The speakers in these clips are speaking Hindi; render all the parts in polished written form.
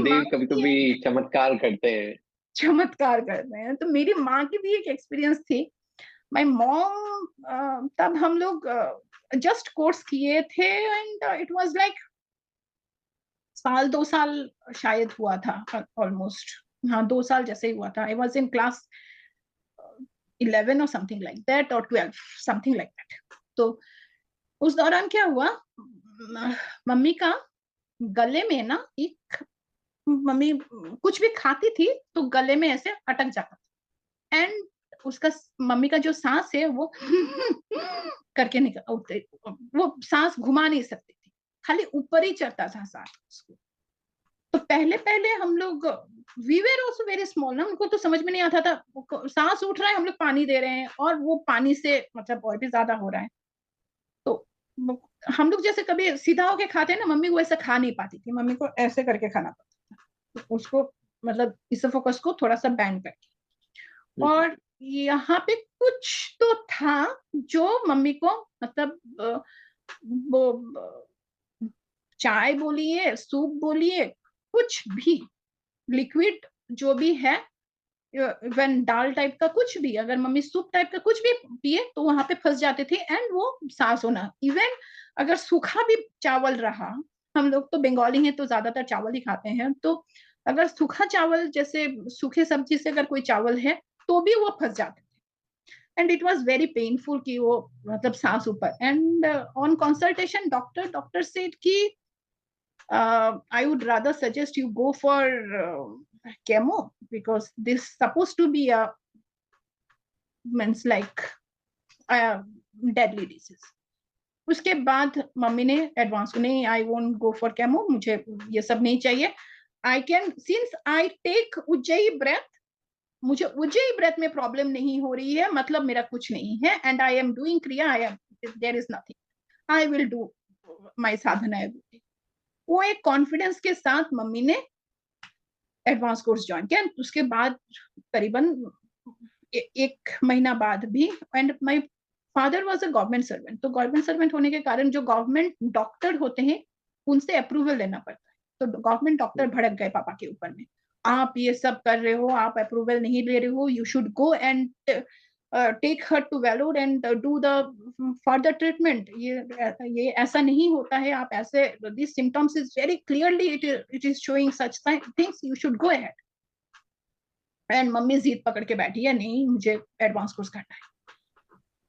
माँ महादेव की भी कभी-कभी चमत्कार करते हैं। चमत्कार करते हैं, तो मेरी माँ की भी एक एक्सपीरियंस थी। माय मॉम, तब हम लोग जस्ट कोर्स किए थे एंड इट वाज लाइक साल 2 साल शायद हुआ था, ऑलमोस्ट। हाँ, 2 साल जैसे ही हुआ था। आई वाज इन क्लास 11 और समथिंग लाइक दैट, और 12 समथिंग लाइक दैट। तो उस दौरान क्या हुआ, मम्मी का गले में ना एक, मम्मी कुछ भी खाती थी तो गले में ऐसे अटक जाता था, एंड उसका, मम्मी का जो सांस है वो करके निकल, वो सांस घुमा नहीं सकती थी, खाली ऊपर ही चढ़ता था सांस उसको। तो पहले पहले हम लोग, we were also very small ना, उनको तो समझ में नहीं आता था, सांस उठ रहा है, हम लोग पानी दे रहे हैं और वो पानी से मतलब और भी ज्यादा हो रहा है। तो हम लोग जैसे कभी सीधा होके खाते हैं ना, मम्मी वो ऐसा खा नहीं पाती थी, मम्मी को ऐसे करके खाना पड़ता था, तो उसको मतलब इसोफोकस को थोड़ा सा बैंड करके। हुँ, हुँ। और यहाँ पे कुछ तो था जो मम्मी को मतलब वो चाय बोलिए, सूप बोलिए, कुछ भी लिक्विड जो भी है, इवन दाल टाइप का कुछ भी, अगर मम्मी सूप टाइप का कुछ भी पिए तो वहां पे फंस जाते थे, एंड वो सांस होना। इवन अगर सूखा भी चावल रहा, हम लोग तो बंगाली हैं तो ज्यादातर चावल ही खाते हैं, तो अगर सूखा चावल, जैसे सूखे सब्जी से अगर कोई चावल है तो भी वो फंस जाते थे, and it was very painful कि वो मतलब सांस ऊपर। And on consultation doctor said कि I would rather suggest you go for chemo, because this supposed to be a means like a deadly disease. उसके बाद मम्मी ने एडवांस को, नहीं, I won't go for chemo, मुझे ये सब नहीं चाहिए। I can, since I take ujjayi breath, मुझे उज्जयी ब्रेथ में प्रॉब्लम नहीं हो रही है, मतलब मेरा कुछ नहीं है, and I am doing kriya, I am, there is nothing, I will do my sadhana everyday. वो एक कॉन्फिडेंस के साथ मम्मी ने एडवांस कोर्स ज्वाइन किया। उसके बाद करीबन एक महीना बाद भी, and my father was a government servant, तो गवर्नमेंट सर्वेंट होने के कारण जो गवर्नमेंट डॉक्टर होते हैं उनसे अप्रूवल लेना पड़ता है, तो गवर्नमेंट डॉक्टर भड़क गए पापा के ऊपर में, आप ये सब कर रहे हो, आप अप्रूवल नहीं ले रहे हो, you should go and take her to Vellore and do the further treatment, ये ऐसा नहीं होता है, आप ऐसे, this symptoms is very clearly, it is showing such things, you should go ahead. And mummy जीत पकड़ के बैठी है, नहीं मुझे एडवांस कोर्स करना है।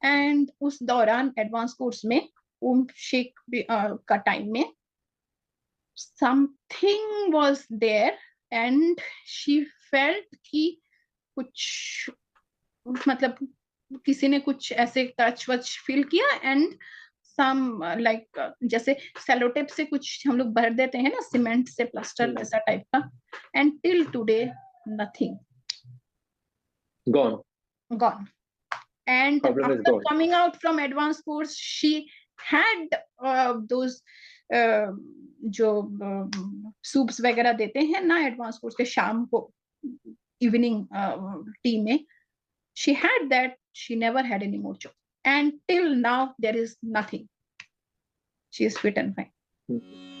एंड उस दौरान एडवांस कोर्स में ओम शेख का टाइम में something was there, and she felt कि कुछ मतलब किसी ने कुछ ऐसे टच वच फील किया, एंड सम लाइक जैसे सेलोटेप से कुछ हम लोग भर देते हैं ना, सीमेंट से प्लास्टर हुँ, वैसा टाइप का, and till today nothing, gone, gone. And problem is after gone. coming out from advanced course, she had those uh, जो सूप्स वगैरह देते हैं ना एडवांस कोर्स के शाम को, इवनिंग टी में, she had that, she never had any more job, and till now there is nothing, she is fit and fine. Hmm, hmm.